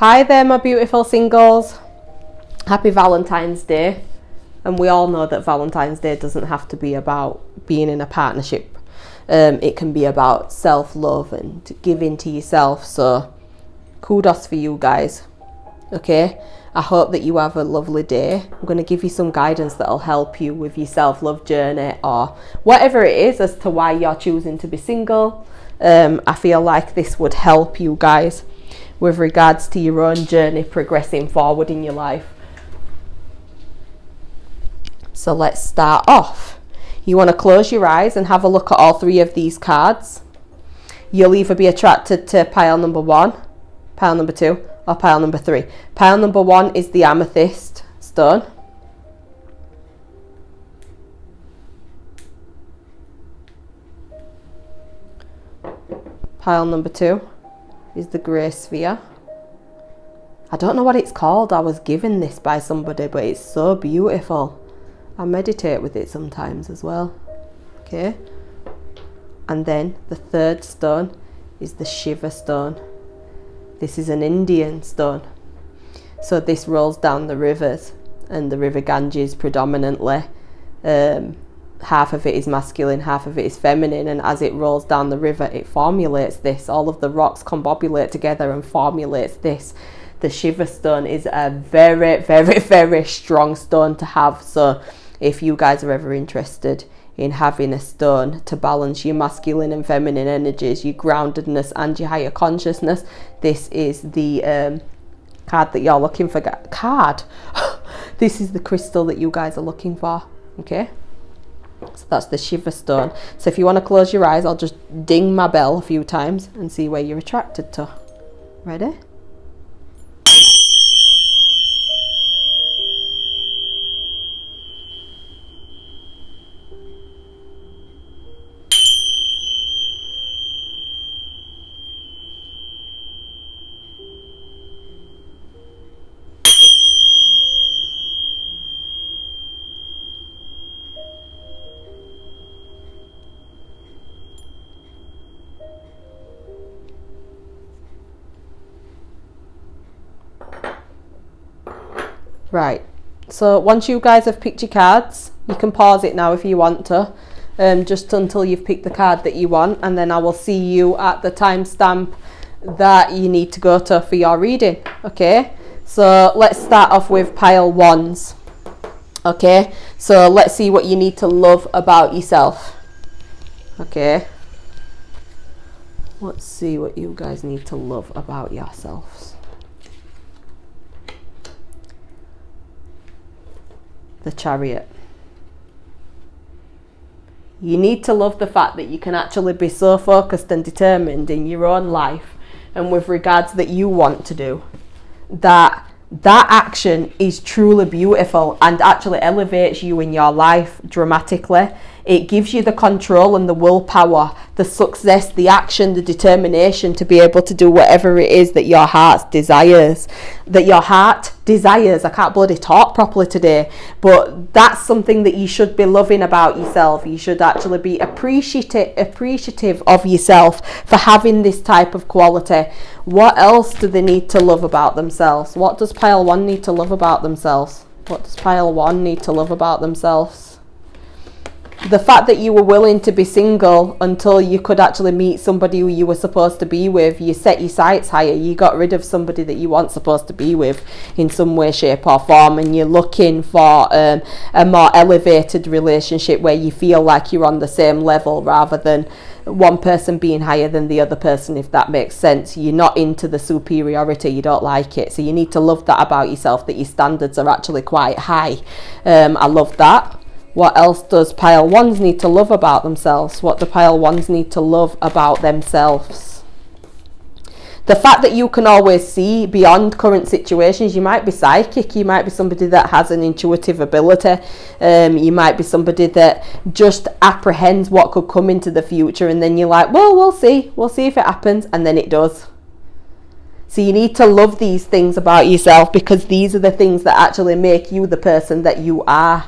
Hi there, my beautiful singles. Happy Valentine's Day. And we all know that Valentine's Day doesn't have to be about being in a partnership. It can be about self-love and giving to yourself. So kudos for you guys. Okay, I hope that you have a lovely day. I'm going to give you some guidance that'll help you with your self-love journey or whatever it is as to why you're choosing to be single. I feel like this would help you guys with regards to your own journey progressing forward in your life. So let's start off. You want to close your eyes and have a look at all three of these cards. You'll either be attracted to pile number 1, pile number 2, or pile number 3. Pile number 1 is the amethyst stone. Pile number 2 is the grey sphere. I don't know what it's called. I was given this by somebody, but it's so beautiful. I meditate with it sometimes as well. Okay. And then the third stone is the Shiva stone. This is an Indian stone. So this rolls down the rivers, and the river Ganges predominantly. Half of it is masculine, half of it is feminine, and as it rolls down the river it formulates this. All of the rocks combobulate together and formulates this. The Shiva stone is a very, very, very strong stone to have. So if you guys are ever interested in having a stone to balance your masculine and feminine energies, your groundedness and your higher consciousness, this is the card that you're looking for. This is the crystal that you guys are looking for. Okay, so that's the Shiva stone. So if you want to close your eyes, I'll just ding my bell a few times and see where you're attracted to. Ready? Right, so once you guys have picked your cards, you can pause it now if you want to, just until you've picked the card that you want, and then I will see you at the timestamp that you need to go to for your reading. Okay, so let's start off with pile 1s. Okay, so let's see what you need to love about yourself. Okay, let's see what you guys need to love about yourselves. The Chariot. You need to love the fact that you can actually be so focused and determined in your own life and with regards that you want to do, that action is truly beautiful and actually elevates you in your life dramatically. It gives you the control and the willpower, the success, the action, the determination to be able to do whatever it is that your heart desires. I can't bloody talk properly today, but that's something that you should be loving about yourself. You should actually be appreciative of yourself for having this type of quality. What else do they need to love about themselves? What does pile 1 need to love about themselves? What does pile 1 need to love about themselves? The fact that you were willing to be single until you could actually meet somebody who you were supposed to be with. You set your sights higher. You got rid of somebody that you weren't supposed to be with in some way, shape or form, and you're looking for a more elevated relationship where you feel like you're on the same level rather than one person being higher than the other person, if that makes sense. You're not into the superiority. You don't like it. So you need to love that about yourself, that your standards are actually quite high. I love that. What else does pile 1s need to love about themselves? What do pile 1s need to love about themselves? The fact that you can always see beyond current situations. You might be psychic. You might be somebody that has an intuitive ability. You might be somebody that just apprehends what could come into the future, and then you're like, well, we'll see if it happens, and then it does. So you need to love these things about yourself, because these are the things that actually make you the person that you are.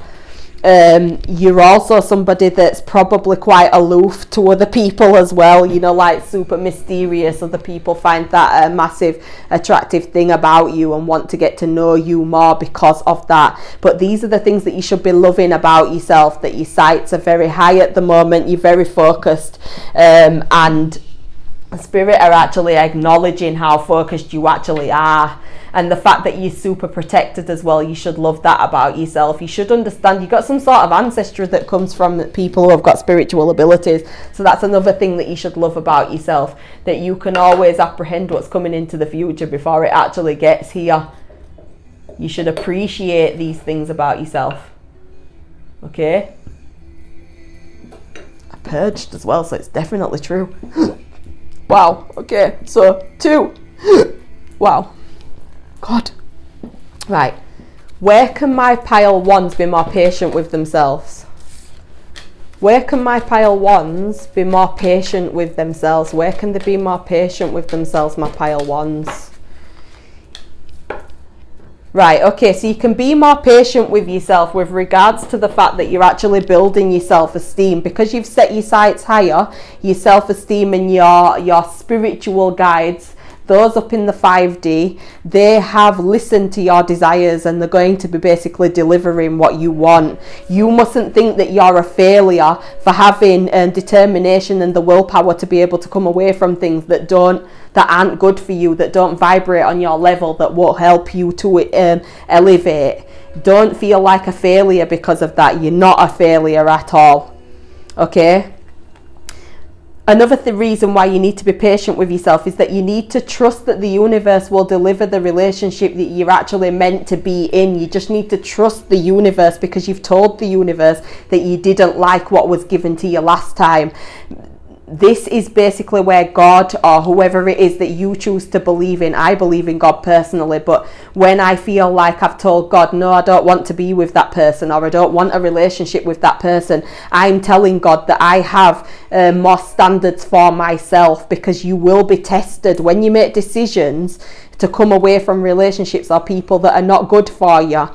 You're also somebody that's probably quite aloof to other people as well, you know, like super mysterious. Other people find that a massive attractive thing about you and want to get to know you more because of that. But these are the things that you should be loving about yourself, that your sights are very high at the moment, you're very focused, and Spirit are actually acknowledging how focused you actually are. And the fact that you're super protected as well, you should love that about yourself. You should understand you've got some sort of ancestry that comes from people who have got spiritual abilities. So that's another thing that you should love about yourself, that you can always apprehend what's coming into the future before it actually gets here. You should appreciate these things about yourself. Okay? I purged as well, so it's definitely true. Wow. Okay, so 2. Wow. God. Right. Where can my pile ones be more patient with themselves? Where can my pile ones be more patient with themselves? Where can they be more patient with themselves, my pile ones? Right, okay, so you can be more patient with yourself with regards to the fact that you're actually building your self-esteem. Because you've set your sights higher, your self-esteem and your spiritual guides, those up in the 5D, they have listened to your desires and they're going to be basically delivering what you want. You mustn't think that you're a failure for having determination and the willpower to be able to come away from things that aren't good for you, that don't vibrate on your level, that won't help you to elevate. Don't feel like a failure because of that. You're not a failure at all. Okay? Another reason why you need to be patient with yourself is that you need to trust that the universe will deliver the relationship that you're actually meant to be in. You just need to trust the universe because you've told the universe that you didn't like what was given to you last time. This is basically where God, or whoever it is that you choose to believe in, I believe in God personally, but when I feel like I've told God, no, I don't want to be with that person, or I don't want a relationship with that person, I'm telling God that I have more standards for myself, because you will be tested when you make decisions to come away from relationships or people that are not good for you.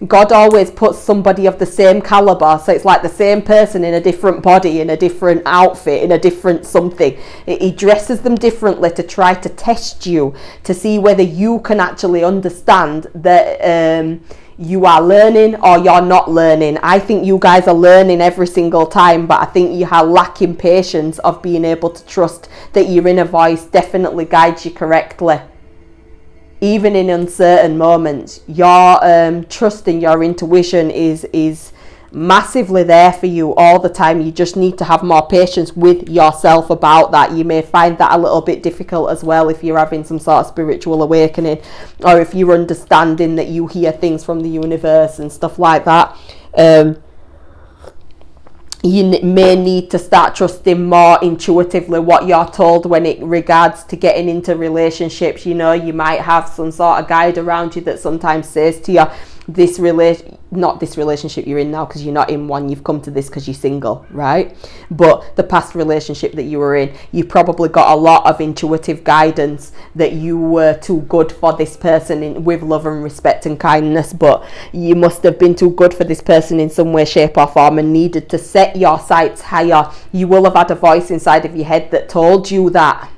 God always puts somebody of the same caliber, so it's like the same person in a different body, in a different outfit, in a different something. He dresses them differently to try to test you, to see whether you can actually understand that you are learning or you're not learning. I think you guys are learning every single time, but I think you are lacking patience of being able to trust that your inner voice definitely guides you correctly. Even in uncertain moments, your trust in your intuition is massively there for you all the time. You just need to have more patience with yourself about that. You may find that a little bit difficult as well if you're having some sort of spiritual awakening, or if you're understanding that you hear things from the universe and stuff like that. You may need to start trusting more intuitively what you're told when it regards to getting into relationships. You know, you might have some sort of guide around you that sometimes says to you, not this relationship you're in now, because you're not in one, you've come to this because you're single, right? But the past relationship that you were in, you probably got a lot of intuitive guidance that you were too good for this person with love and respect and kindness, but you must have been too good for this person in some way, shape or form, and needed to set your sights higher. You will have had a voice inside of your head that told you that,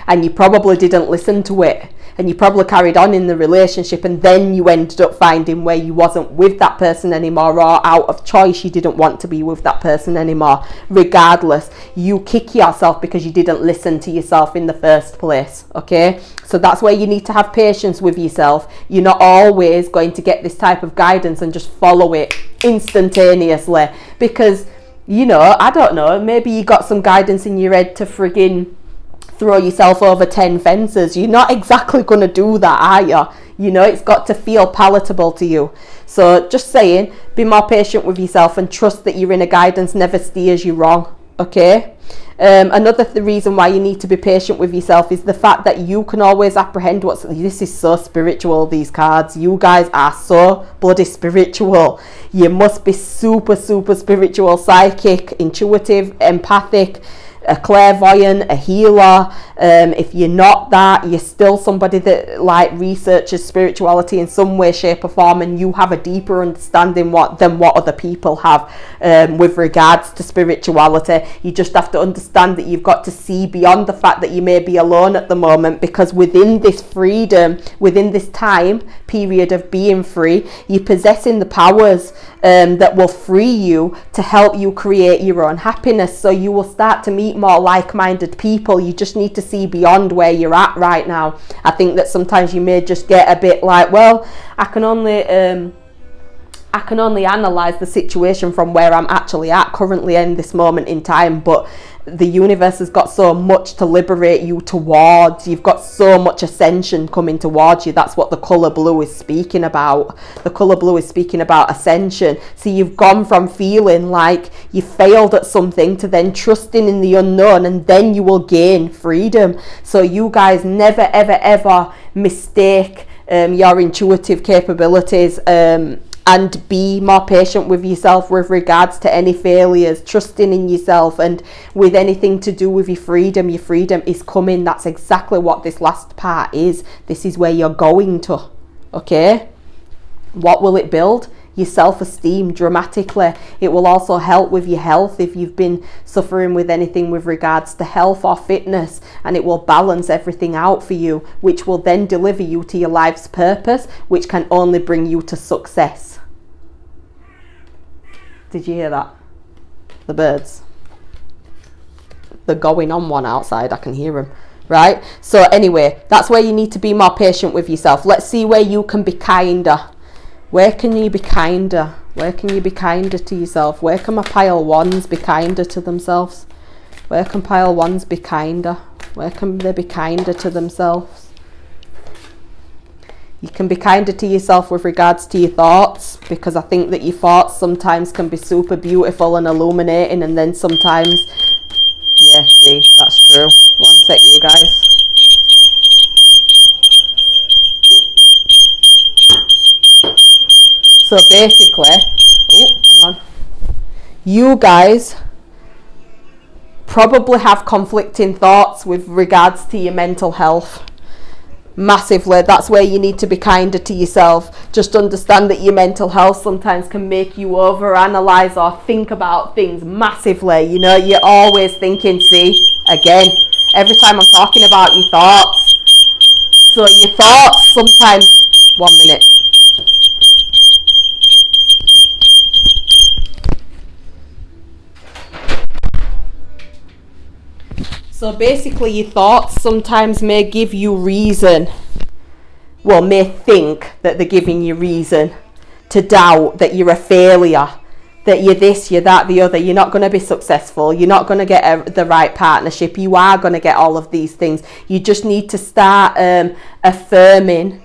and you probably didn't listen to it. And you probably carried on in the relationship, and then you ended up finding where you wasn't with that person anymore, or out of choice you didn't want to be with that person anymore. Regardless, you kick yourself because you didn't listen to yourself in the first place. Okay, so that's where you need to have patience with yourself. You're not always going to get this type of guidance and just follow it instantaneously, because, you know, I don't know, maybe you got some guidance in your head to friggin' throw yourself over 10 fences. You're not exactly going to do that, are you? You know, it's got to feel palatable to you. So just saying, be more patient with yourself and trust that your inner guidance never steers you wrong. Okay? Another reason why you need to be patient with yourself is the fact that you can always apprehend this is so spiritual, these cards. You guys are so bloody spiritual. You must be super, super spiritual, psychic, intuitive, empathic, a clairvoyant, a healer. If you're not that, you're still somebody that like researches spirituality in some way, shape or form, and you have a deeper understanding than what other people have with regards to spirituality. You just have to understand that you've got to see beyond the fact that you may be alone at the moment, because within this freedom, within this time period of being free, you're possessing the powers that will free you to help you create your own happiness. So you will start to meet more like-minded people. You just need to see beyond where you're at right now. I think that sometimes you may just get a bit like, well, I can only analyze the situation from where I'm actually at currently in this moment in time, but the universe has got so much to liberate you towards. You've got so much ascension coming towards you. That's what the colour blue is speaking about. The colour blue is speaking about ascension. So you've gone from feeling like you failed at something to then trusting in the unknown, and then you will gain freedom. So you guys never ever ever mistake your intuitive capabilities, and be more patient with yourself with regards to any failures, trusting in yourself, and with anything to do with your freedom is coming. That's exactly what this last part is. This is where you're going to. Okay, what will it build? Your self-esteem dramatically. It will also help with your health if you've been suffering with anything with regards to health or fitness, and it will balance everything out for you, which will then deliver you to your life's purpose, which can only bring you to success. Did you hear that? The birds, they're going on one outside. I can hear them. Right, so anyway, that's where you need to be more patient with yourself. Let's see where you can be kinder. Where can you be kinder? Where can you be kinder to yourself? Where can my pile ones be kinder to themselves? Where can pile ones be kinder? Where can they be kinder to themselves? You can be kinder to yourself with regards to your thoughts, because I think that your thoughts sometimes can be super beautiful and illuminating, and then sometimes, yeah, see, that's true. One sec, you guys. So basically, hang on. You guys probably have conflicting thoughts with regards to your mental health. Massively. That's where you need to be kinder to yourself. Just understand that your mental health sometimes can make you overanalyze or think about things massively. You know, you're always thinking, see, again, every time I'm talking about your thoughts. So your thoughts sometimes, 1 minute. So basically your thoughts sometimes may give you reason, well, may think that they're giving you reason to doubt that you're a failure, that you're this, you're that, the other, you're not going to be successful, you're not going to get the right partnership, you are going to get all of these things. You just need to start affirming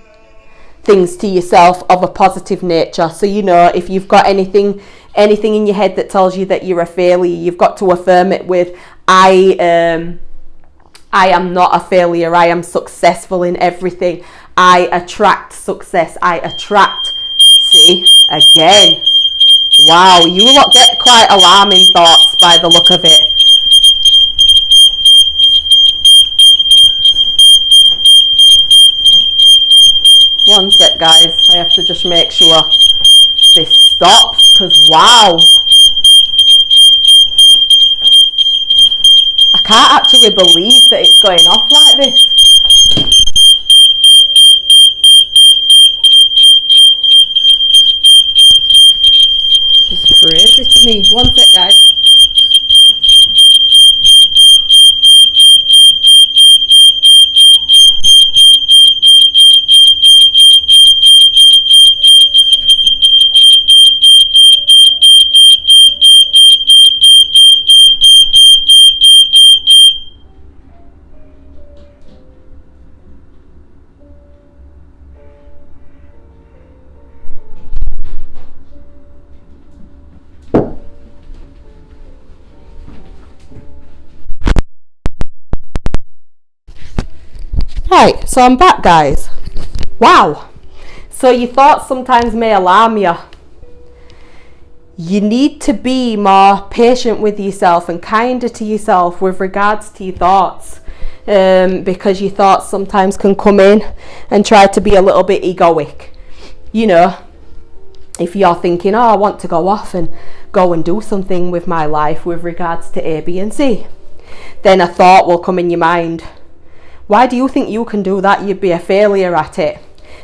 things to yourself of a positive nature. So, you know, if you've got anything in your head that tells you that you're a failure, you've got to affirm it with, I am not a failure. I am successful in everything. I attract success. I attract. See, again. Wow, you lot get quite alarming thoughts by the look of it. One sec, guys. I have to just make sure this stops, because wow. I can't actually believe that it's going off like this. This is crazy to me. One sec, guys. Right, so I'm back, guys. Wow. So your thoughts sometimes may alarm you. You need to be more patient with yourself and kinder to yourself with regards to your thoughts, because your thoughts sometimes can come in and try to be a little bit egoic. You know, if you're thinking, oh, I want to go off and go and do something with my life with regards to A, B and C, then a thought will come in your mind. Why do you think you can do that? You'd be a failure at it.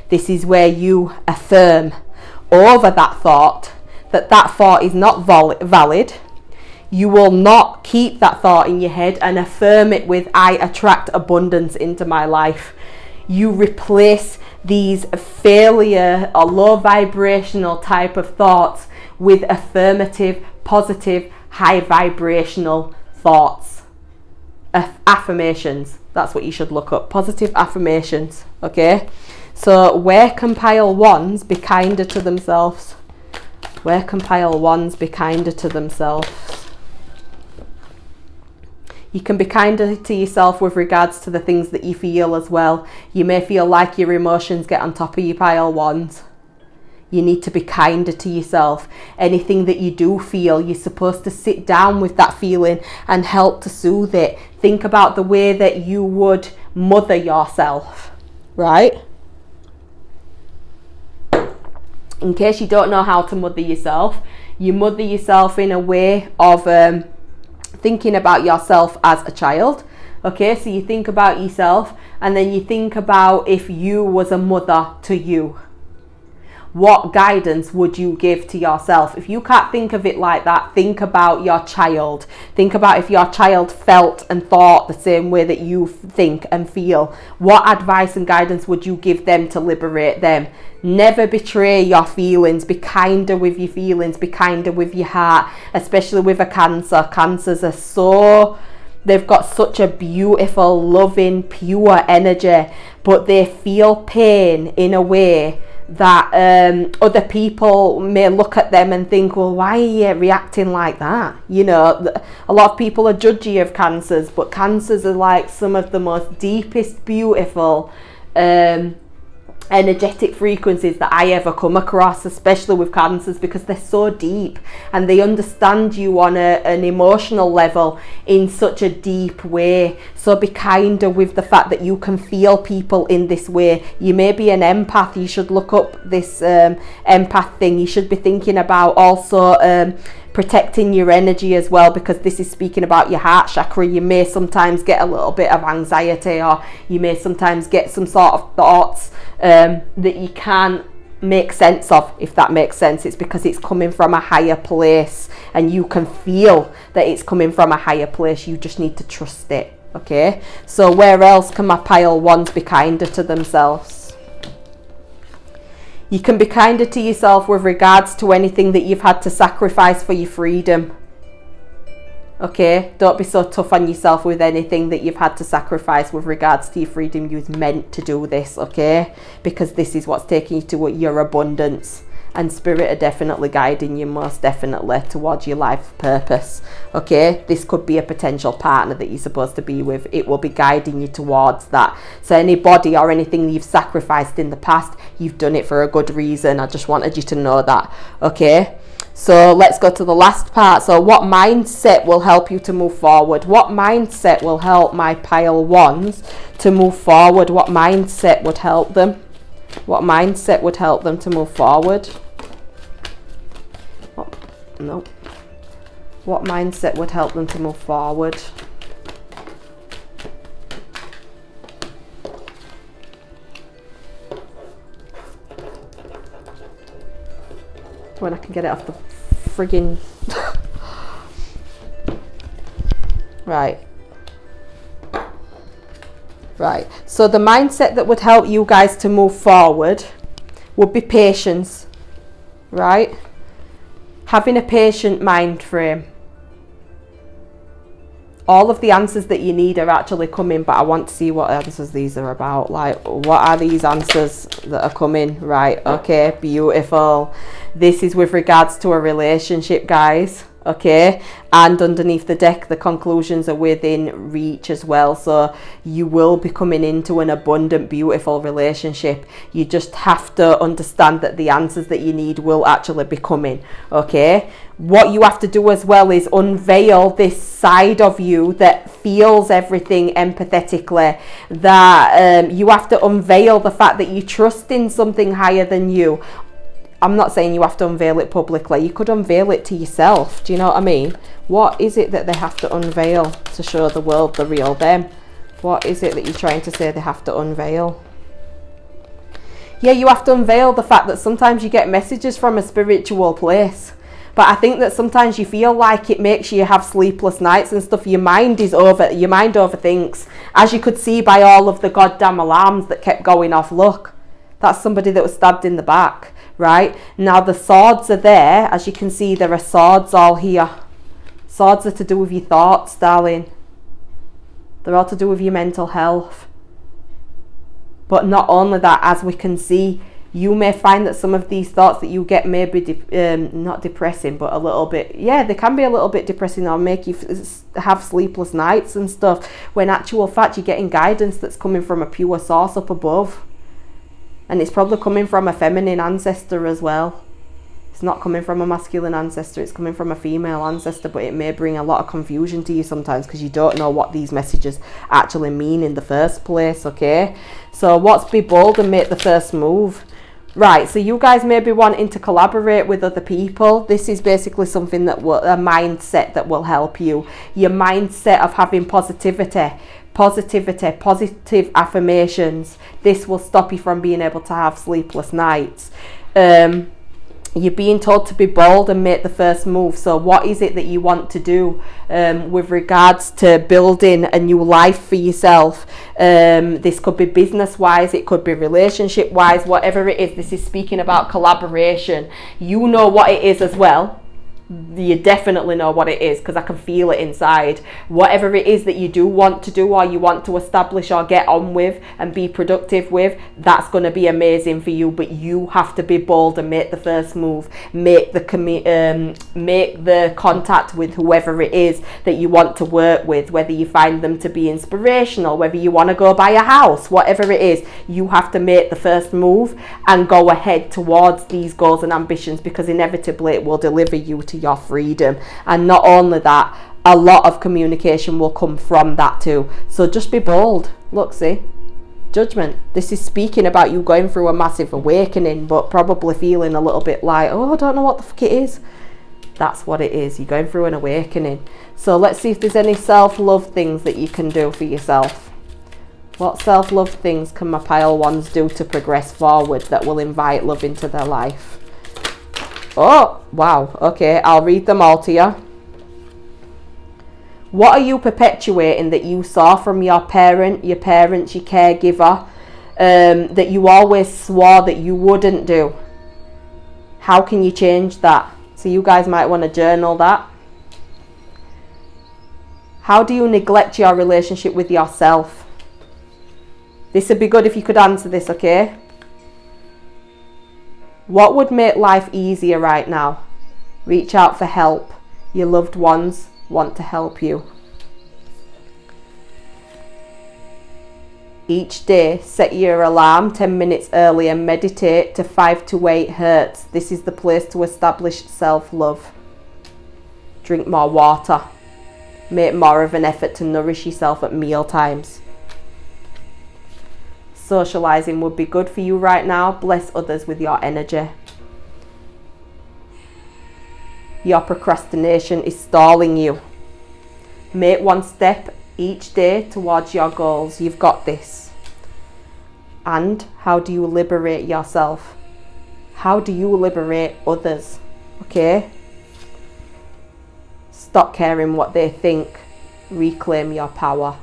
This is where you affirm over that thought that thought is not valid. You will not keep that thought in your head and affirm it with, I attract abundance into my life. You replace these failure or low vibrational type of thoughts with affirmative, positive, high vibrational thoughts. Affirmations. That's what you should look up. Positive affirmations. Okay? So where can pile ones be kinder to themselves? Where can pile ones be kinder to themselves? You can be kinder to yourself with regards to the things that you feel as well. You may feel like your emotions get on top of your pile ones. You need to be kinder to yourself. Anything that you do feel, you're supposed to sit down with that feeling and help to soothe it. Think about the way that you would mother yourself, right? In case you don't know how to mother yourself, you mother yourself in a way of thinking about yourself as a child. Okay, so you think about yourself and then you think about if you was a mother to you. What guidance would you give to yourself? If you can't think of it like that, think about your child. Think about if your child felt and thought the same way that you think and feel. What advice and guidance would you give them to liberate them? Never betray your feelings. Be kinder with your feelings. Be kinder with your heart, especially with a Cancer. Cancers are they've got such a beautiful, loving, pure energy, but they feel pain in a way that other people may look at them and think, well, why are you reacting like that? You know, a lot of people are judgy of Cancers, but Cancers are like some of the most deepest, beautiful energetic frequencies that I ever come across, especially with Cancers, because they're so deep and they understand you on an emotional level in such a deep way. So be kinder with the fact that you can feel people in this way. You may be an empath. You should look up this empath thing. You should be thinking about also protecting your energy as well, because this is speaking about your heart chakra. You may sometimes get a little bit of anxiety, or you may sometimes get some sort of thoughts that you can't make sense of, if that makes sense. It's because it's coming from a higher place and you can feel that it's coming from a higher place. You just need to trust it. Okay, so where else can my pile ones be kinder to themselves? You can be kinder to yourself with regards to anything that you've had to sacrifice for your freedom. Okay, don't be so tough on yourself with anything that you've had to sacrifice with regards to your freedom. You was meant to do this, okay? Because this is what's taking you to your abundance. And spirit are definitely guiding you, most definitely, towards your life purpose. Okay, this could be a potential partner that you're supposed to be with. It will be guiding you towards that. So anybody or anything you've sacrificed in the past, you've done it for a good reason. I just wanted you to know that. Okay, so let's go to the last part. So what mindset will help you to move forward? What mindset will help my pile ones to move forward? What mindset would help them? What mindset would help them to move forward? No. What mindset would help them to move forward? When I can get it off the friggin' right. So the mindset that would help you guys to move forward would be patience, right? Having a patient mind frame. All of the answers that you need are actually coming, but I want to see what answers these are about. Like, what are these answers that are coming? Right, okay, beautiful. This is with regards to a relationship, guys. okay? And underneath the deck, the conclusions are within reach as well. So you will be coming into an abundant, beautiful relationship. You just have to understand that the answers that you need will actually be coming, okay? What you have to do as well is unveil this side of you that feels everything empathetically, that you have to unveil the fact that you trust in something higher than you. I'm not saying you have to unveil it publicly. You could unveil it to yourself. Do you know what I mean? What is it that they have to unveil to show the world the real them? What is it that you're trying to say they have to unveil? Yeah, you have to unveil the fact that sometimes you get messages from a spiritual place. But I think that sometimes you feel like it makes you have sleepless nights and stuff. Your mind overthinks. As you could see by all of the goddamn alarms that kept going off. Look, that's somebody that was stabbed in the back, right? Now the swords are there. As you can see, there are swords all here. Swords are to do with your thoughts, darling. They're all to do with your mental health. But not only that, as we can see, you may find that some of these thoughts that you get may be not depressing, but a little bit, yeah, they can be a little bit depressing or make you have sleepless nights and stuff, when actual fact you're getting guidance that's coming from a pure source up above. And it's probably coming from a feminine ancestor as well. It's not coming from a masculine ancestor, it's coming from a female ancestor, but it may bring a lot of confusion to you sometimes because you don't know what these messages actually mean in the first place, okay? So what's be bold and make the first move? Right, so you guys may be wanting to collaborate with other people. This is basically something that will, a mindset that will help you. Your mindset of having positive affirmations. This will stop you from being able to have sleepless nights. You're being told to be bold and make the first move. So what is it that you want to do with regards to building a new life for yourself? This could be business wise, it could be relationship wise, whatever it is. This is speaking about collaboration. You know what it is as well. You definitely know what it is because I can feel it inside. Whatever it is that you do want to do or you want to establish or get on with and be productive with, that's going to be amazing for you. But you have to be bold and make the first move. Make the contact with whoever it is that you want to work with, whether you find them to be inspirational, whether you want to go buy a house, whatever it is. You have to make the first move and go ahead towards these goals and ambitions, because inevitably it will deliver you to your freedom. And not only that, a lot of communication will come from that too. So just be bold. Look, see, Judgment. This is speaking about you going through a massive awakening, but probably feeling a little bit like, oh, I don't know what the fuck it is. That's what it is. You're going through an awakening. So let's see if there's any self-love things that you can do for yourself. What self-love things can my pile ones do to progress forward that will invite love into their life? Oh, wow. Okay, I'll read them all to you. What are you perpetuating that you saw from your parent, your parents, your caregiver, that you always swore that you wouldn't do? How can you change that? So you guys might want to journal that. How do you neglect your relationship with yourself? This would be good if you could answer this, okay? What would make life easier right now? Reach out for help. Your loved ones want to help you. Each day, set your alarm 10 minutes early and meditate to 5 to 8 hertz. This is the place to establish self-love. Drink more water. Make more of an effort to nourish yourself at meal times. Socializing would be good for you right now. Bless others with your energy. Your procrastination is stalling you. Make one step each day towards your goals. You've got this. And how do you liberate yourself? How do you liberate others? Okay? Stop caring what they think. Reclaim your power.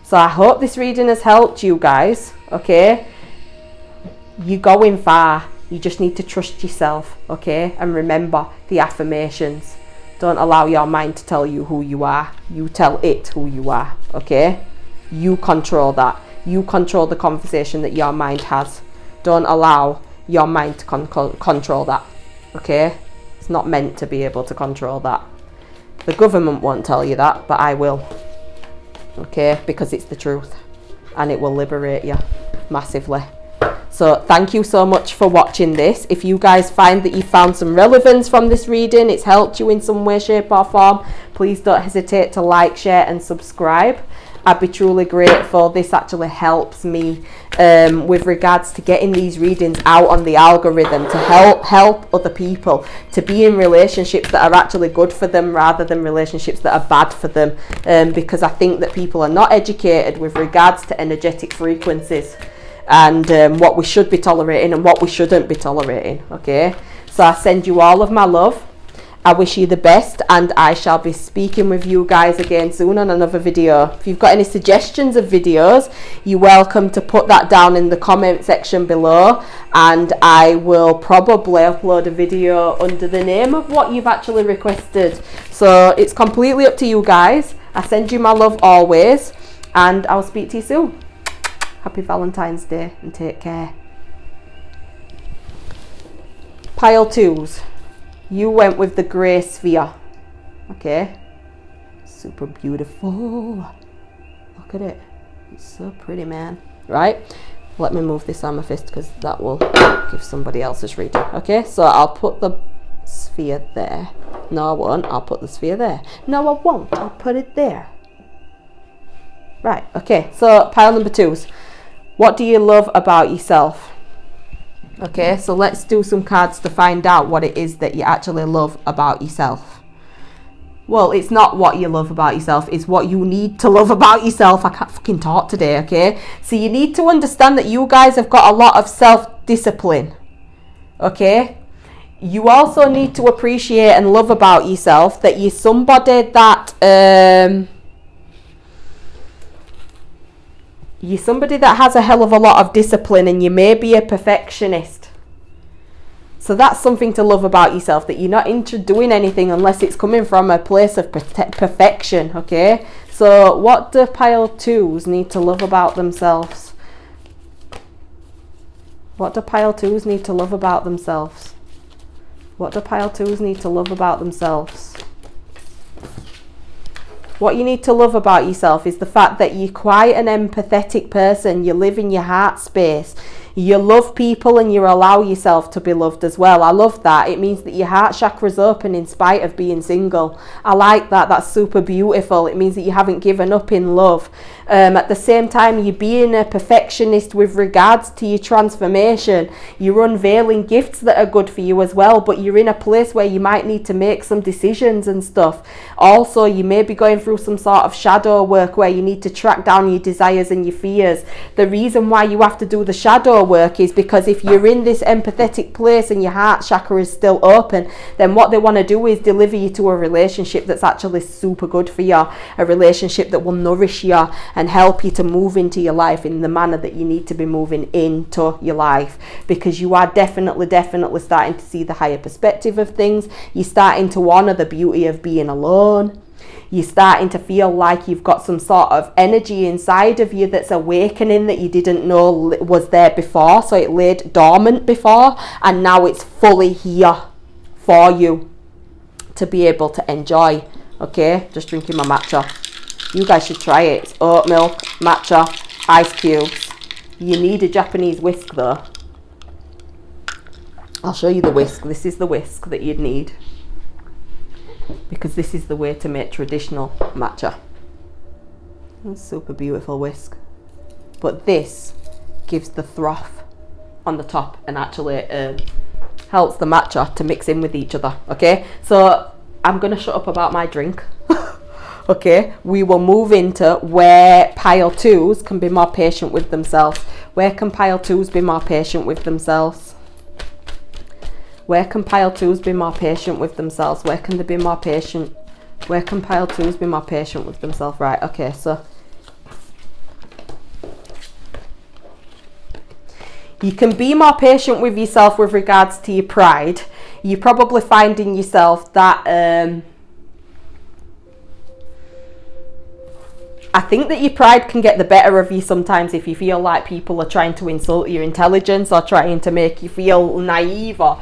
So I hope this reading has helped you guys, okay? You're going far. You just need to trust yourself, okay? And remember the affirmations. Don't allow your mind to tell you who you are. You tell it who you are, okay? You control that. You control the conversation that your mind has. Don't allow your mind to control that, okay? It's not meant to be able to control that. The government won't tell you that, but I will. Okay, because it's the truth and it will liberate you massively. So thank you so much for watching this. If you guys find that you found some relevance from this reading, it's helped you in some way, shape or form, please don't hesitate to like, share and subscribe. I'd be truly grateful. This actually helps me with regards to getting these readings out on the algorithm to help other people to be in relationships that are actually good for them rather than relationships that are bad for them, because I think that people are not educated with regards to energetic frequencies and what we should be tolerating and what we shouldn't be tolerating. Okay, so I send you all of my love. I wish you the best, and I shall be speaking with you guys again soon on another video. If you've got any suggestions of videos, you're welcome to put that down in the comment section below, and I will probably upload a video under the name of what you've actually requested. So it's completely up to you guys. I send you my love always, and I'll speak to you soon. Happy Valentine's Day and take care. Pile 2s. You went with the grey sphere. Okay. Super beautiful. Look at it. It's so pretty, man. Right. Let me move this amethyst because that will give somebody else's reading. Okay. So I'll put the sphere there. No, I won't. I'll put the sphere there. No, I won't. I'll put it there. Right. Okay. So pile number 2s. What do you love about yourself? Okay, so let's do some cards to find out what it is that you actually love about yourself. Well, it's not what you love about yourself, it's what you need to love about yourself. I can't fucking talk today, okay? So you need to understand that you guys have got a lot of self-discipline, okay? You also need to appreciate and love about yourself that you're somebody that... You're somebody that has a hell of a lot of discipline, and you may be a perfectionist. So that's something to love about yourself, that you're not into doing anything unless it's coming from a place of perfection, okay? So what do pile 2s need to love about themselves? What do pile 2s need to love about themselves? What do pile 2s need to love about themselves? What you need to love about yourself is the fact that you're quite an empathetic person. You live in your heart space. You love people and you allow yourself to be loved as well. I love that. It means that your heart chakra's open in spite of being single. I like that. That's super beautiful. It means that you haven't given up in love. At the same time, you're being a perfectionist with regards to your transformation. You're unveiling gifts that are good for you as well, but you're in a place where you might need to make some decisions and stuff. Also, you may be going through some sort of shadow work where you need to track down your desires and your fears. The reason why you have to do the shadow work is because if you're in this empathetic place and your heart chakra is still open, then what they want to do is deliver you to a relationship that's actually super good for you, a relationship that will nourish you and help you to move into your life in the manner that you need to be moving into your life, because you are definitely starting to see the higher perspective of things. You're starting to honor the beauty of being alone. You're starting to feel like you've got some sort of energy inside of you that's awakening that you didn't know was there before. So it laid dormant before, and now it's fully here for you to be able to enjoy. Okay, just drinking my matcha. You guys should try it. It's oat milk, matcha, ice cubes. You need a Japanese whisk though. I'll show you the whisk. This is the whisk that you'd need, because this is the way to make traditional matcha. It's a super beautiful whisk. But this gives the froth on the top and actually helps the matcha to mix in with each other. Okay, so I'm going to shut up about my drink. Okay, we will move into where pile 2s can be more patient with themselves. Where can pile 2s be more patient with themselves? Where can pile 2s be more patient with themselves? Where can they be more patient? Where can pile 2s be more patient with themselves? Right, okay, so you can be more patient with yourself with regards to your pride. You're probably finding yourself that I think that your pride can get the better of you sometimes if you feel like people are trying to insult your intelligence or trying to make you feel naive, or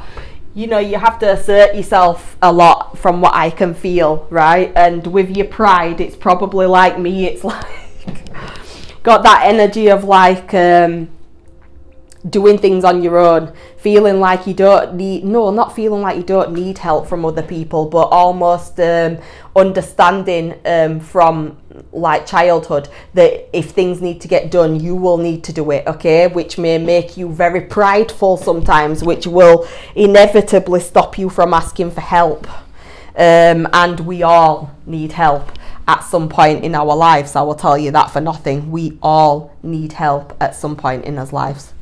you know, you have to assert yourself a lot from what I can feel, right? And with your pride, it's probably like me, it's like got that energy of like doing things on your own, feeling like you don't need, no, not feeling like you don't need help from other people, but almost understanding from like childhood that if things need to get done, you will need to do it, okay? Which may make you very prideful sometimes, which will inevitably stop you from asking for help. And we all need help at some point in our lives. I will tell you that for nothing. We all need help at some point in our lives.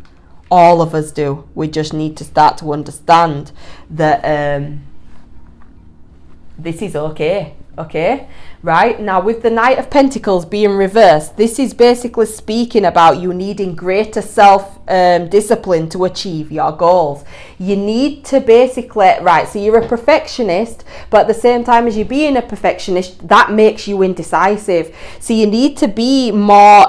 All of us do. We just need to start to understand that this is okay. Okay, right? Now with the Knight of Pentacles being reversed, this is basically speaking about you needing greater self-discipline to achieve your goals. You need to basically, right, so you're a perfectionist, but at the same time as you being a perfectionist, that makes you indecisive. So you need to be more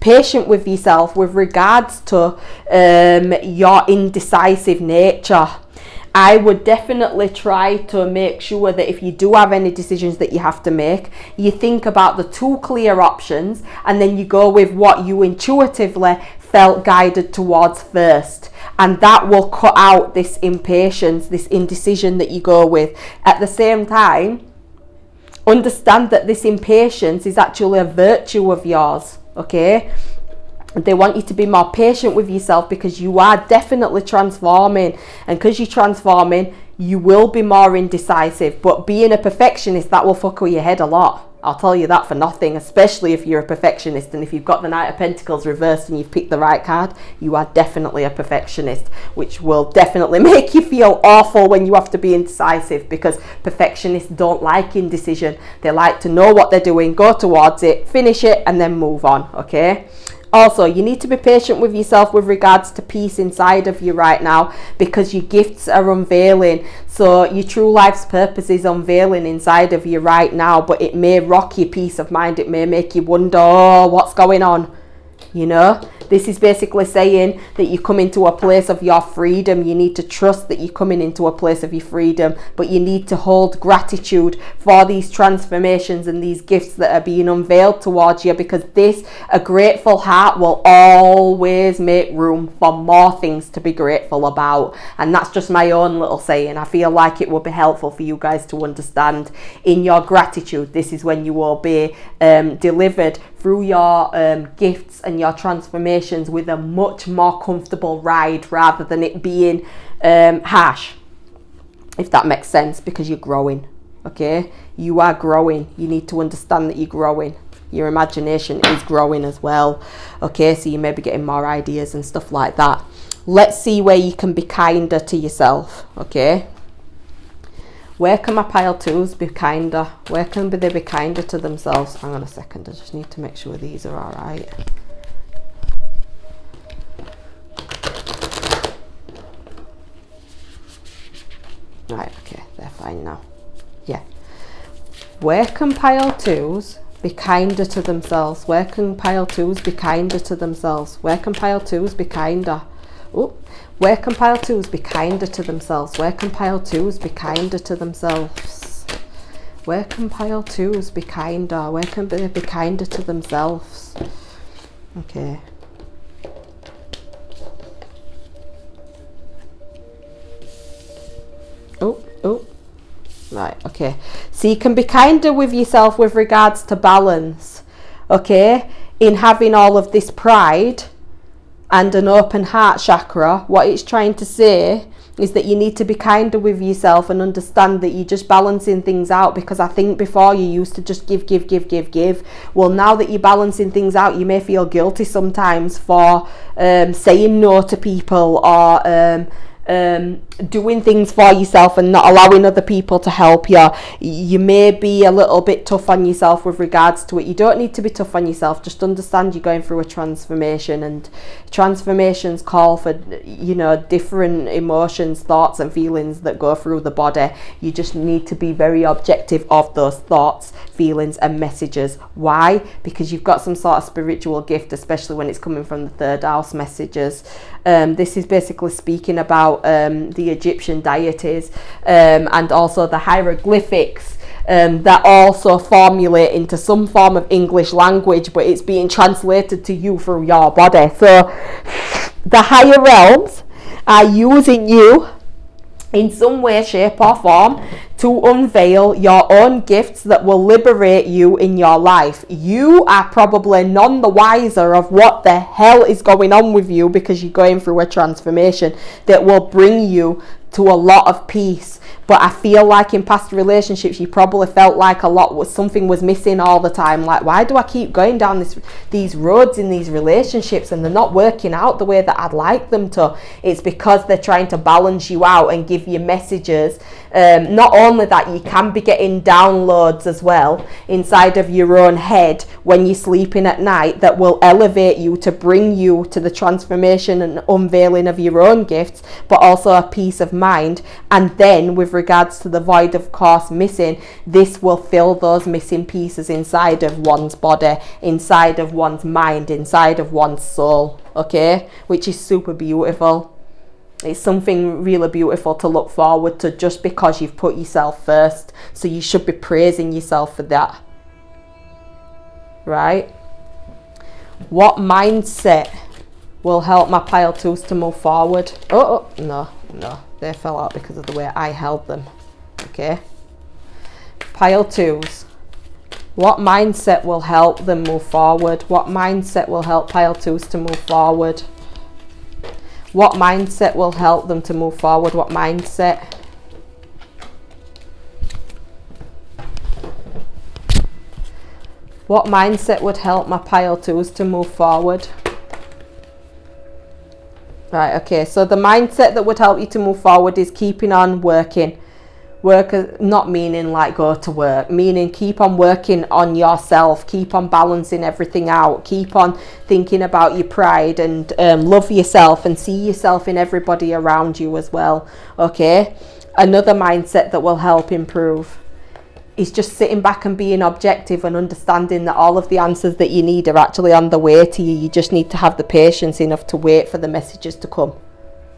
patient with yourself with regards to your indecisive nature. I would definitely try to make sure that if you do have any decisions that you have to make, you think about the two clear options and then you go with what you intuitively felt guided towards first. And that will cut out this impatience, this indecision that you go with. At the same time, understand that this impatience is actually a virtue of yours, okay? They want you to be more patient with yourself because you are definitely transforming, and because you're transforming, you will be more indecisive. But being a perfectionist, that will fuck with your head a lot. I'll tell you that for nothing, especially if you're a perfectionist. And if you've got the Knight of Pentacles reversed and you've picked the right card, you are definitely a perfectionist, which will definitely make you feel awful when you have to be indecisive, because perfectionists don't like indecision. They like to know what they're doing, go towards it, finish it, and then move on, okay? Also, you need to be patient with yourself with regards to peace inside of you right now, because your gifts are unveiling. So your true life's purpose is unveiling inside of you right now, but it may rock your peace of mind. It may make you wonder, oh, what's going on? You know, this is basically saying that you come into a place of your freedom. You need to trust that you're coming into a place of your freedom, but you need to hold gratitude for these transformations and these gifts that are being unveiled towards you, because a grateful heart will always make room for more things to be grateful about. And that's just my own little saying. I feel like it would be helpful for you guys to understand. In your gratitude, this is when you will be delivered through your gifts and your transformations with a much more comfortable ride, rather than it being harsh, if that makes sense, because you're growing, okay? You are growing. You need to understand that you're growing. Your imagination is growing as well, okay? So you may be getting more ideas and stuff like that. Let's see where you can be kinder to yourself, okay? Where can my pile twos be kinder? Where can they be kinder to themselves? Hang on a second, I just need to make sure these are all right. Right, okay, they're fine now. Yeah. Where can pile twos be kinder to themselves? Where can pile twos be kinder to themselves? Where can pile twos be kinder? Oh. Where can pile twos be kinder to themselves? Where can pile twos be kinder to themselves? Where can pile twos be kinder? Where can they be kinder to themselves? Okay. Oh. Right, okay. So you can be kinder with yourself with regards to balance, okay? In having all of this pride and an open heart chakra, what it's trying to say is that you need to be kinder with yourself and understand that you're just balancing things out, because I think before you used to just give. Well, now that you're balancing things out, you may feel guilty sometimes for saying no to people, or doing things for yourself and not allowing other people to help you. You may be a little bit tough on yourself with regards to it. You don't need to be tough on yourself. Just understand you're going through a transformation, and transformations call for, you know, different emotions, thoughts and feelings that go through the body. You just need to be very objective of those thoughts, feelings and messages. Why? Because you've got some sort of spiritual gift, especially when it's coming from the third house messages. This is basically speaking about about the Egyptian deities, and also the hieroglyphics that also formulate into some form of English language, but it's being translated to you through your body. So the higher realms are using you in some way, shape or form to unveil your own gifts that will liberate you in your life. You are probably none the wiser of what the hell is going on with you, because you're going through a transformation that will bring you to a lot of peace. But I feel like in past relationships you probably felt like something was missing all the time. Like, why do I keep going down these roads in these relationships and they're not working out the way that I'd like them to? It's because they're trying to balance you out and give you messages. Not only that, you can be getting downloads as well inside of your own head when you're sleeping at night that will elevate you to bring you to the transformation and unveiling of your own gifts, but also a peace of mind. And then with regards to the void of course missing, this will fill those missing pieces inside of one's body, inside of one's mind, inside of one's soul, okay, which is super beautiful. It's something really beautiful to look forward to, just because you've put yourself first. So you should be praising yourself for that, right? What mindset will help my pile twos to move forward? Oh no, they fell out because of the way I held them. Okay, pile twos, what mindset will help them move forward? What mindset will help pile twos to move forward? What mindset will help them to move forward? What mindset? What mindset would help my pile twos to move forward? Right, okay, so the mindset that would help you to move forward is keeping on working. Work, not meaning like go to work, meaning keep on working on yourself, keep on balancing everything out, keep on thinking about your pride, and love yourself and see yourself in everybody around you as well. Okay, another mindset that will help improve is just sitting back and being objective and understanding that all of the answers that you need are actually on the way to you. You just need to have the patience enough to wait for the messages to come.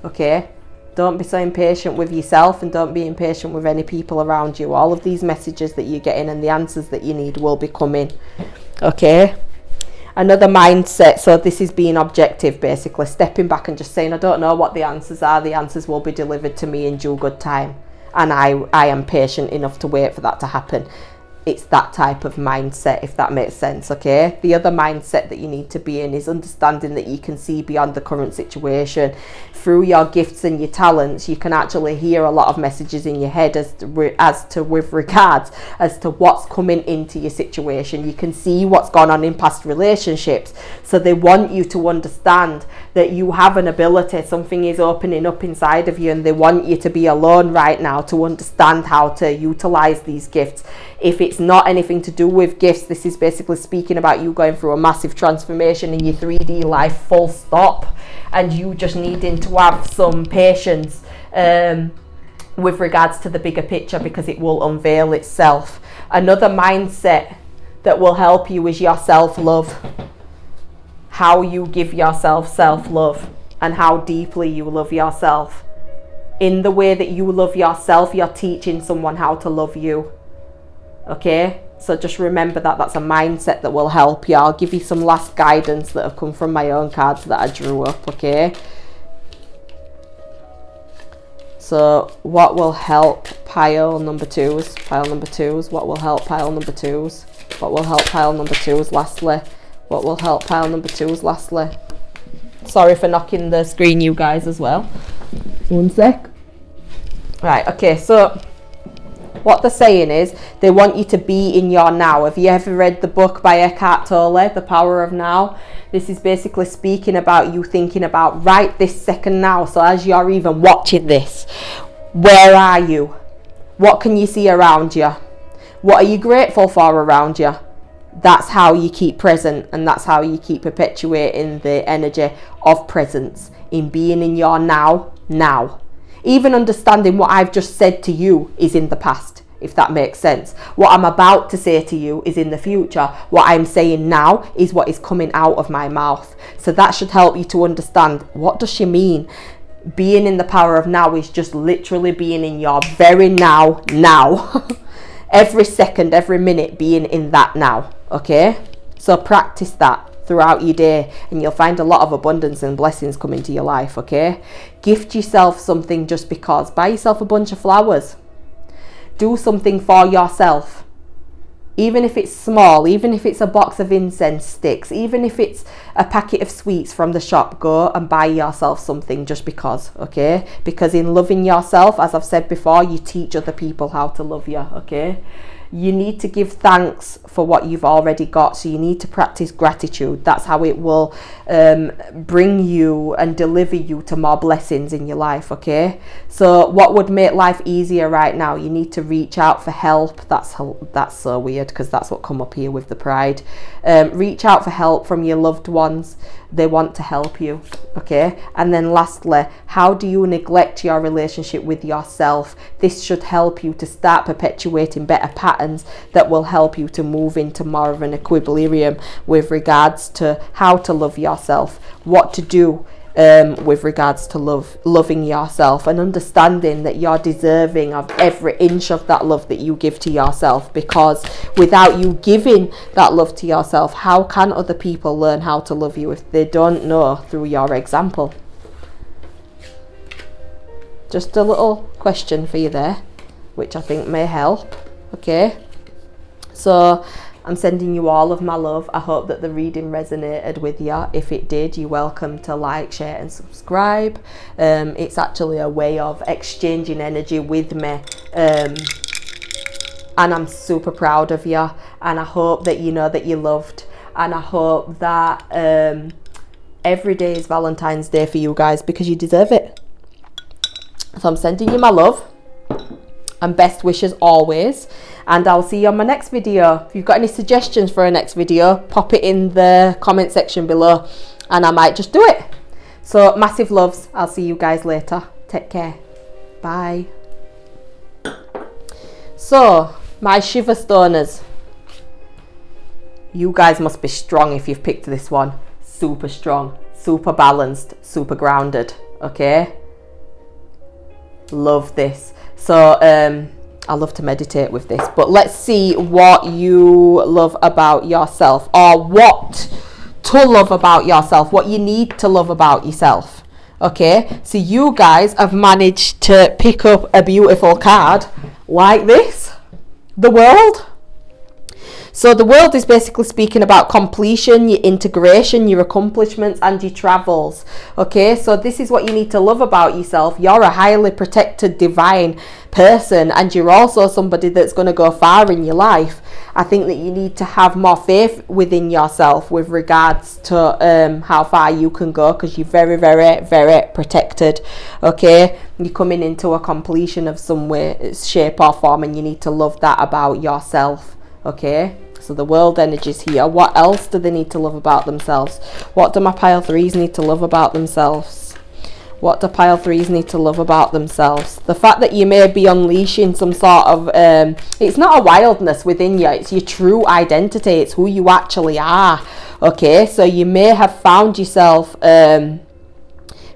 Okay, don't be so impatient with yourself, and don't be impatient with any people around you. All of these messages that you're getting and the answers that you need will be coming. Okay, another mindset, so this is being objective, basically stepping back and just saying, I don't know what the answers are, the answers will be delivered to me in due good time, and I am patient enough to wait for that to happen. It's that type of mindset, if that makes sense. Okay, the other mindset that you need to be in is understanding that you can see beyond the current situation. Through your gifts and your talents, you can actually hear a lot of messages in your head as to with regards as to what's coming into your situation. You can see what's gone on in past relationships, so they want you to understand that you have an ability, something is opening up inside of you, and they want you to be alone right now to understand how to utilize these gifts. If it's not anything to do with gifts, this is basically speaking about you going through a massive transformation in your 3D life, full stop, and you just needing to have some patience with regards to the bigger picture, because it will unveil itself. Another mindset that will help you is your self-love. How you give yourself self-love and how deeply you love yourself. In the way that you love yourself, you're teaching someone how to love you. Okay, so just remember that that's a mindset that will help you. I'll give you some last guidance that have come from my own cards that I drew up. Okay, so what will help pile number twos? What will help pile number twos? What will help pile number twos? Lastly, what will help pile number twos? Lastly, sorry for knocking the screen, you guys, as well. One sec. Right, okay, so what they're saying is they want you to be in your now. Have you ever read the book by Eckhart Tolle, The Power of Now? This is basically speaking about you thinking about right this second now. So as you're even watching this, where are you? What can you see around you? What are you grateful for around you? That's how you keep present, and that's how you keep perpetuating the energy of presence, in being in your now. Even understanding what I've just said to you is in the past, if that makes sense. What I'm about to say to you is in the future. What I'm saying now is what is coming out of my mouth. So that should help you to understand, what does she mean? being in the power of now is just literally being in your very now. Every second, every minute, being in that now. Okay, so practice that throughout your day, and you'll find a lot of abundance and blessings come into your life. Okay, gift yourself something just because. Buy yourself a bunch of flowers. Do something for yourself, even if it's small, even if it's a box of incense sticks, even if it's a packet of sweets from the shop. Go and buy yourself something just because. Okay, because in loving yourself, as I've said before, you teach other people how to love you. Okay, you need to give thanks for what you've already got, so you need to practice gratitude. That's how it will bring you and deliver you to more blessings in your life. Okay, so what would make life easier right now? You need to reach out for help. That's so weird, because that's what come up here with the pride. Reach out for help from your loved ones. They want to help you. Okay, and then lastly, how do you neglect your relationship with yourself? This should help you to start perpetuating better patterns that will help you to move into more of an equilibrium with regards to how to love yourself, what to do with regards to loving yourself, and understanding that you're deserving of every inch of that love that you give to yourself, because without you giving that love to yourself, how can other people learn how to love you if they don't know through your example? Just a little question for you there, which I think may help. Okay, so I'm sending you all of my love. I hope that the reading resonated with you. If it did, you're welcome to like, share and subscribe. It's actually a way of exchanging energy with me, and I'm super proud of you, and I hope that you know that you're loved, and I hope that every day is Valentine's Day for you guys, because you deserve it. So I'm sending you my love and best wishes always, and I'll see you on my next video. If you've got any suggestions for a next video, pop it in the comment section below and I might just do it. So massive loves. I'll see you guys later. Take care. Bye. So my Shiva stoners, you guys must be strong if you've picked this one. Super strong, super balanced, super grounded. Okay, love this. So I love to meditate with this, but let's see what you love about yourself, or what to love about yourself, what you need to love about yourself. Okay, so you guys have managed to pick up a beautiful card like this, the world. So the world is basically speaking about completion, your integration, your accomplishments and your travels. Okay, so this is what you need to love about yourself. You're a highly protected divine person, and you're also somebody that's going to go far in your life. I think that you need to have more faith within yourself with regards to how far you can go, because you're very, very, very protected. Okay, you're coming into a completion of some way, shape or form, and you need to love that about yourself. Okay, so the world energies here. What else do they need to love about themselves? What do my pile threes need to love about themselves? What do pile threes need to love about themselves? The fact that you may be unleashing some sort of it's not a wildness within you, it's your true identity, it's who you actually are. Okay, so you may have found yourself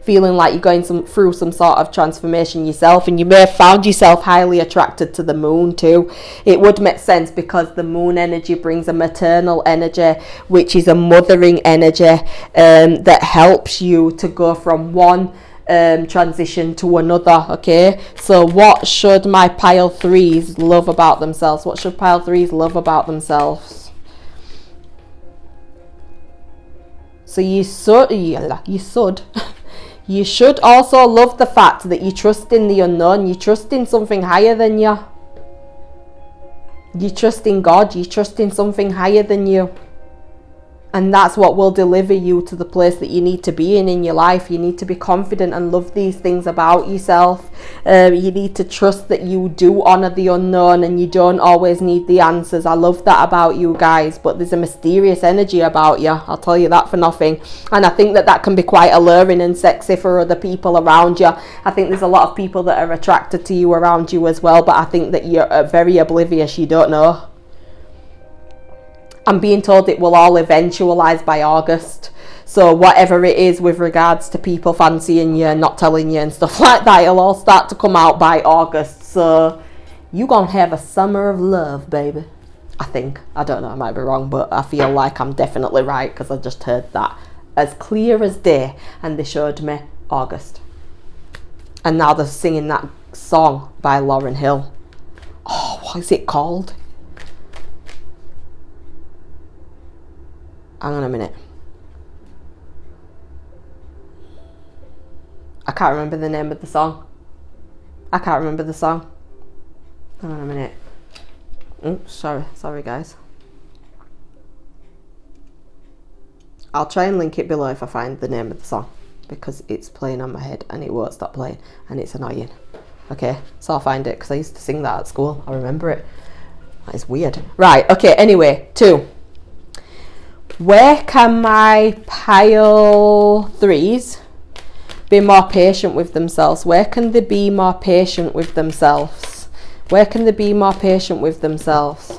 feeling like you're going through some sort of transformation yourself, and you may have found yourself highly attracted to the moon too. It would make sense, because the moon energy brings a maternal energy, which is a mothering energy that helps you to go from one transition to another. Okay, so what should my pile threes love about themselves? What should pile threes love about themselves? So you should also love the fact that you trust in the unknown. You trust in something higher than you. You trust in God. You trust in something higher than you. And that's what will deliver you to the place that you need to be in your life. You need to be confident and love these things about yourself. You need to trust that you do honor the unknown, and you don't always need the answers. I love that about you guys, but there's a mysterious energy about you. I'll tell you that for nothing. And I think that that can be quite alluring and sexy for other people around you. I think there's a lot of people that are attracted to you around you as well, but I think that you're very oblivious. You don't know. I'm being told it will all eventualize by August. So whatever it is with regards to people fancying you, not telling you and stuff like that, it'll all start to come out by August. So you gonna have a summer of love, baby. I think. I don't know, I might be wrong, but I feel like I'm definitely right because I just heard that as clear as day, and they showed me August. And now they're singing that song by Lauryn Hill. Oh, what is it called? Hang on a minute. I can't remember the name of the song. Hang on a minute. Sorry guys. I'll try and link it below if I find the name of the song, because it's playing on my head and it won't stop playing and it's annoying. Okay, so I'll find it because I used to sing that at school. I remember it. That is weird. Right, okay, anyway, 2. Where can my pile 3s be more patient with themselves? Where can they be more patient with themselves? Where can they be more patient with themselves?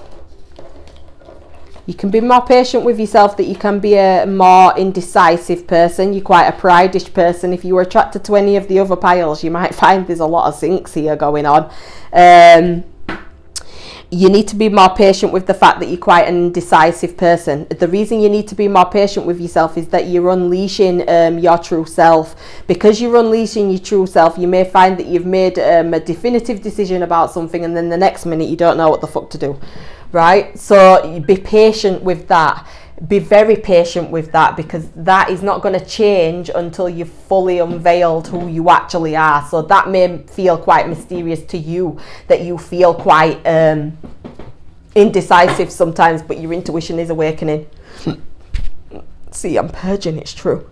You can be more patient with yourself, that you can be a more indecisive person. You're quite a prideish person. If you were attracted to any of the other piles, you might find there's a lot of syncs here going on. You need to be more patient with the fact that you're quite an indecisive person. The reason you need to be more patient with yourself is that you're unleashing your true self. Because you're unleashing your true self, you may find that you've made a definitive decision about something, and then the next minute you don't know what the fuck to do. Right? So be patient with that. Be very patient with that, because that is not going to change until you've fully unveiled who you actually are. So that may feel quite mysterious to you, that you feel quite indecisive sometimes, but your intuition is awakening. See, I'm purging, it's true.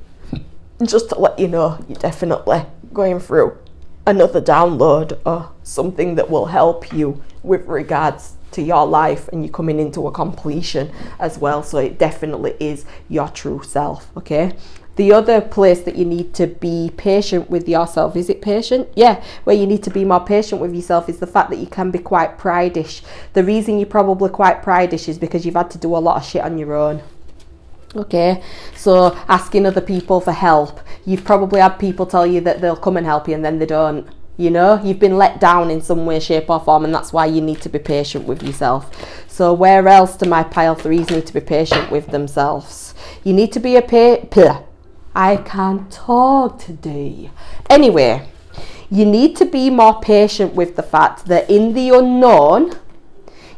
Just to let you know, you're definitely going through another download or something that will help you with regards to your life, and you're coming into a completion as well. So it definitely is your true self. Okay, the other place that you need to be patient with yourself, is it patient? Yeah, where you need to be more patient with yourself is the fact that you can be quite prideish. The reason you're probably quite prideish is because you've had to do a lot of shit on your own. Okay, so asking other people for help, you've probably had people tell you that they'll come and help you and then they don't. You know, you've been let down in some way, shape or form, and that's why you need to be patient with yourself. So where else do my pile 3s need to be patient with themselves? You need to be I can't talk today. Anyway, you need to be more patient with the fact that in the unknown,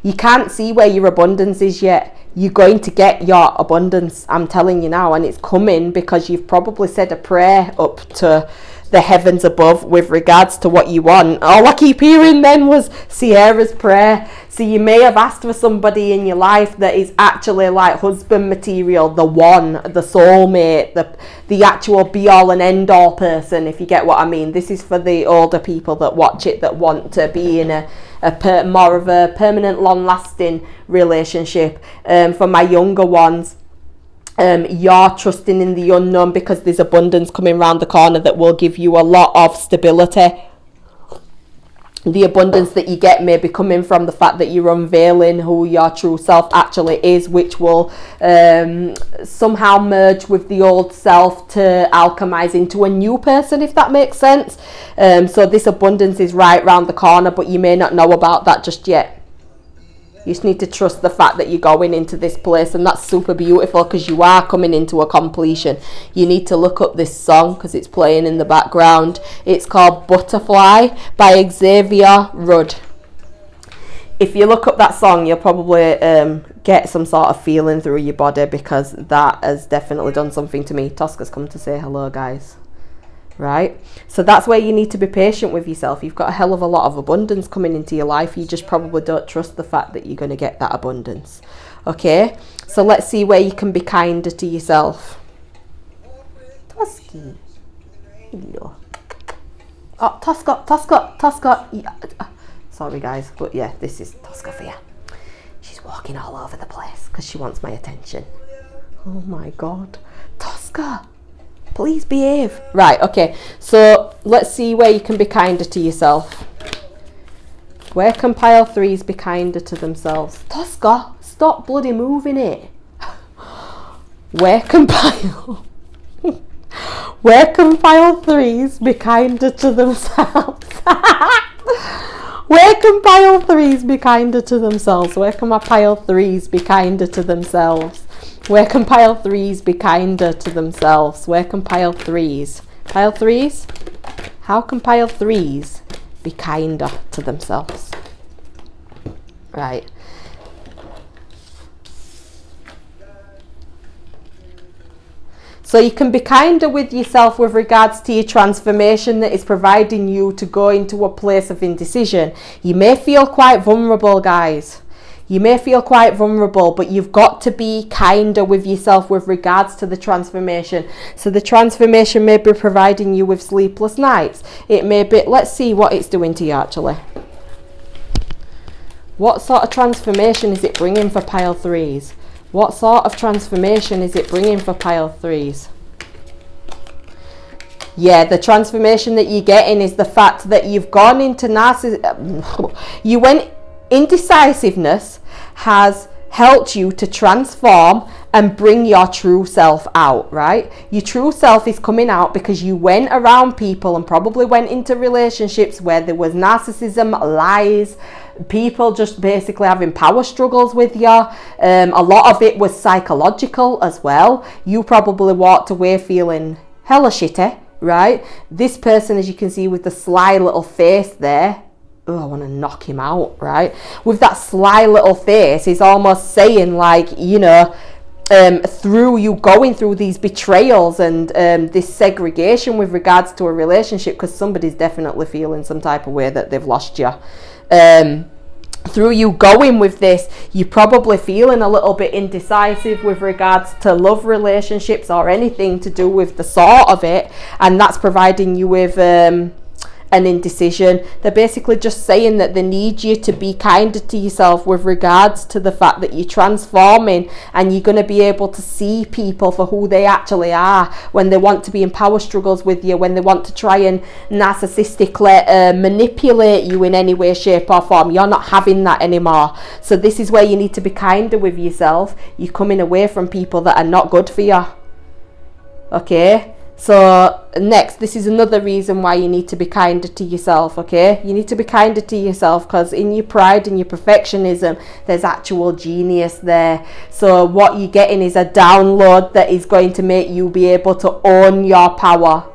you can't see where your abundance is yet. You're going to get your abundance, I'm telling you now, and it's coming because you've probably said a prayer up to the heavens above with regards to what you want. All I keep hearing then was Sierra's prayer. So you may have asked for somebody in your life that is actually like husband material, the one, the soulmate, the actual be all and end all person, if you get what I mean. This is for the older people that watch it, that want to be in more of a permanent, long-lasting relationship. For my younger ones, you're trusting in the unknown because there's abundance coming around the corner that will give you a lot of stability. The abundance that you get may be coming from the fact that you're unveiling who your true self actually is, which will somehow merge with the old self to alchemize into a new person, if that makes sense. So this abundance is right round the corner, but you may not know about that just yet. You just need to trust the fact that you're going into this place, and that's super beautiful because you are coming into a completion. You need to look up this song because it's playing in the background. It's called Butterfly by Xavier Rudd. If you look up that song, you'll probably get some sort of feeling through your body, because that has definitely done something to me. Tosca's come to say hello, guys. Right, so that's where you need to be patient with yourself. You've got a hell of a lot of abundance coming into your life. You just probably don't trust the fact that you're going to get that abundance. Okay, so let's see where you can be kinder to yourself. Tosky. Hello. Oh, Tosca. Yeah. Sorry guys, but yeah, this is Tosca for you. She's walking all over the place because she wants my attention. Oh my god, Tosca, please behave. Right, okay, so let's see where you can be kinder to yourself. Where can pile 3s be kinder to themselves? Tosca, stop bloody moving it. Where can pile Where can pile threes be kinder to themselves? Where can pile threes be kinder to themselves? Where can my pile threes be kinder to themselves? Where can pile threes be kinder to themselves? Where can pile threes? Pile threes? How can pile threes be kinder to themselves? Right. So you can be kinder with yourself with regards to your transformation that is providing you to go into a place of indecision. You may feel quite vulnerable, guys. You may feel quite vulnerable, but you've got to be kinder with yourself with regards to the transformation. So the transformation may be providing you with sleepless nights. It may be, let's see what it's doing to you actually. What sort of transformation is it bringing for pile threes? What sort of transformation is it bringing for pile threes? Yeah, the transformation that you're getting is the fact that you've gone into indecisiveness has helped you to transform and bring your true self out, right? Your true self is coming out because you went around people and probably went into relationships where there was narcissism, lies, people just basically having power struggles with you. A lot of it was psychological as well. You probably walked away feeling hella shitty, right? This person, as you can see with the sly little face there, oh, I want to knock him out, right? With that sly little face, he's almost saying like, you know, through you going through these betrayals and this segregation with regards to a relationship, because somebody's definitely feeling some type of way that they've lost you. Through you going with this, you're probably feeling a little bit indecisive with regards to love relationships or anything to do with the sort of it, and that's providing you with an indecision. They're basically just saying that they need you to be kinder to yourself with regards to the fact that you're transforming and you're going to be able to see people for who they actually are when they want to be in power struggles with you, when they want to try and narcissistically manipulate you in any way, shape or form. You're not having that anymore. So this is where you need to be kinder with yourself. You're coming away from people that are not good for you. Okay? So next, this is another reason why you need to be kinder to yourself, okay? You need to be kinder to yourself because in your pride and your perfectionism, there's actual genius there. So what you're getting is a download that is going to make you be able to own your power,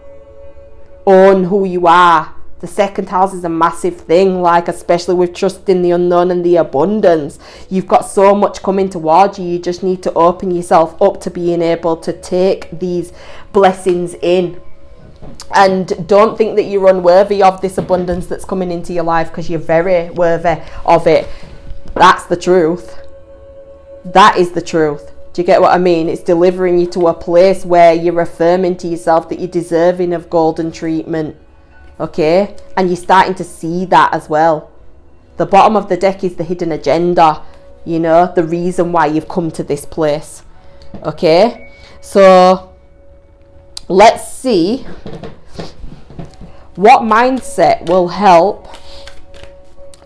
own who you are. The second house is a massive thing, like especially with trusting the unknown and the abundance. You've got so much coming towards you. You just need to open yourself up to being able to take these blessings in. And don't think that you're unworthy of this abundance that's coming into your life, because you're very worthy of it. That's the truth. That is the truth. Do you get what I mean? It's delivering you to a place where you're affirming to yourself that you're deserving of golden treatment. Okay, and you're starting to see that as well. The bottom of the deck is the hidden agenda, you know, the reason why you've come to this place. Okay, so let's see what mindset will help.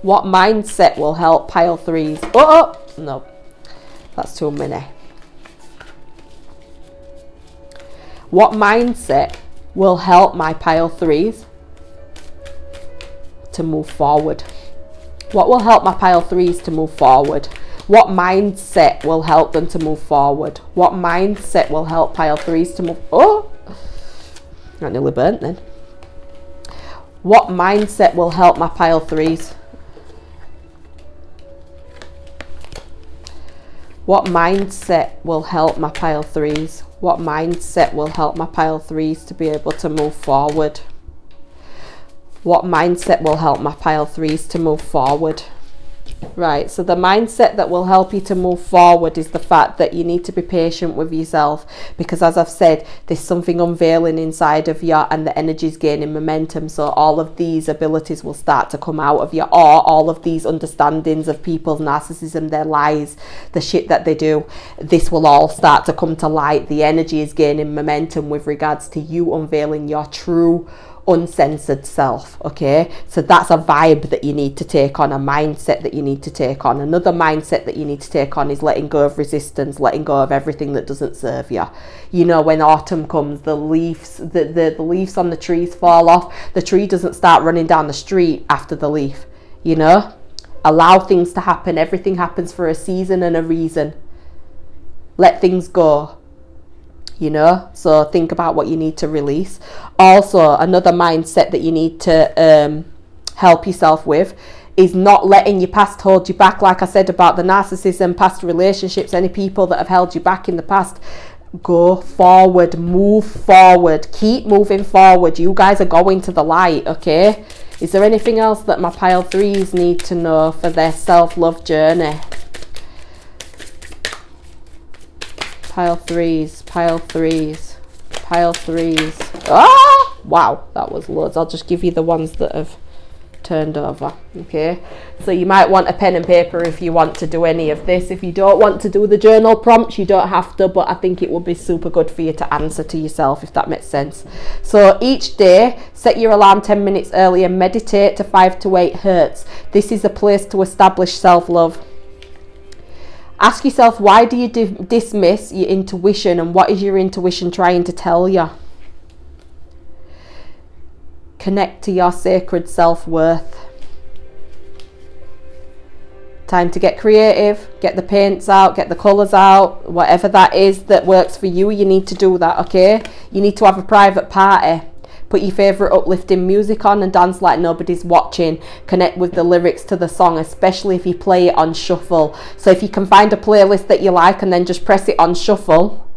What mindset will help pile threes? Oh, no, that's too many. What mindset will help my pile threes to move forward? What will help my pile threes to move forward? What mindset will help them to move forward? What mindset will help pile threes to move? Oh, I nearly burnt then. What mindset will help my pile threes? What mindset will help my pile threes? What mindset will help my pile threes to be able to move forward? What mindset will help my pile threes to move forward? Right, so the mindset that will help you to move forward is the fact that you need to be patient with yourself, because as I've said, there's something unveiling inside of you and the energy is gaining momentum. So all of these abilities will start to come out of you, or all of these understandings of people's narcissism, their lies, the shit that they do, this will all start to come to light. The energy is gaining momentum with regards to you unveiling your true uncensored self. Okay, so that's a vibe that you need to take on, a mindset that you need to take on. Another mindset that you need to take on is letting go of resistance, letting go of everything that doesn't serve you. You know, when autumn comes, the leaves on the trees fall off. The tree doesn't start running down the street after the leaf. You know, allow things to happen. Everything happens for a season and a reason. Let things go. You know, so think about what you need to release. Also, another mindset that you need to help yourself with is not letting your past hold you back. Like I said about the narcissism, past relationships, any people that have held you back in the past. Go forward, move forward, keep moving forward. You guys are going to the light. Okay, is there anything else that my pile threes need to know for their self-love journey? Pile threes, pile threes, pile threes. Ah! Wow, that was loads. I'll just give you the ones that have turned over. Okay, so you might want a pen and paper if you want to do any of this. If you don't want to do the journal prompts, you don't have to, but I think it would be super good for you to answer to yourself, if that makes sense. So each day, set your alarm 10 minutes early and meditate to 5 to 8 hertz. This is a place to establish self-love. Ask yourself, why do you dismiss your intuition, and what is your intuition trying to tell you? Connect to your sacred self-worth. Time to get creative, get the paints out, get the colours out, whatever that is that works for you, you need to do that, okay? You need to have a private party. Put your favourite uplifting music on and dance like nobody's watching. Connect with the lyrics to the song, especially if you play it on shuffle. So if you can find a playlist that you like and then just press it on shuffle,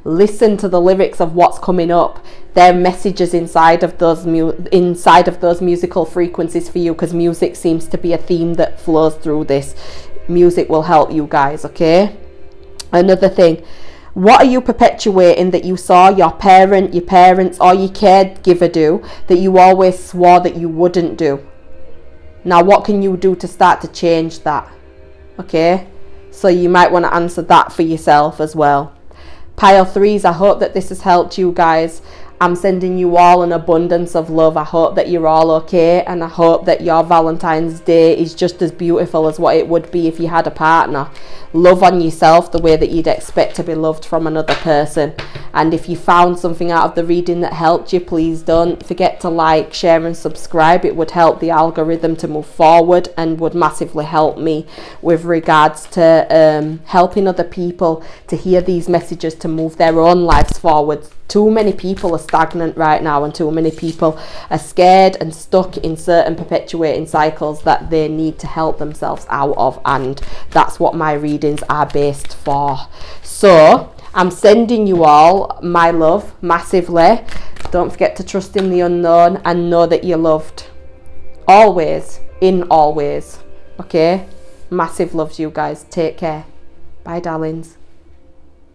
listen to the lyrics of what's coming up. There are messages inside of those musical frequencies for you, because music seems to be a theme that flows through this. Music will help you guys, okay? Another thing. What are you perpetuating that you saw your parent, your parents, or your caregiver do that you always swore that you wouldn't do? Now, what can you do to start to change that? Okay, so you might want to answer that for yourself as well. Pile threes, I hope that this has helped you guys. I'm sending you all an abundance of love. I hope that you're all okay, and I hope that your Valentine's Day is just as beautiful as what it would be if you had a partner. Love on yourself the way that you'd expect to be loved from another person. And if you found something out of the reading that helped you, please don't forget to like, share and subscribe. It would help the algorithm to move forward and would massively help me with regards to helping other people to hear these messages, to move their own lives forward. Too many people are stagnant right now, and too many people are scared and stuck in certain perpetuating cycles that they need to help themselves out of, and that's what my readings are based for. So I'm sending you all my love massively. Don't forget to trust in the unknown and know that you're loved always, in all ways. Okay, massive loves, you guys. Take care. Bye, darlings.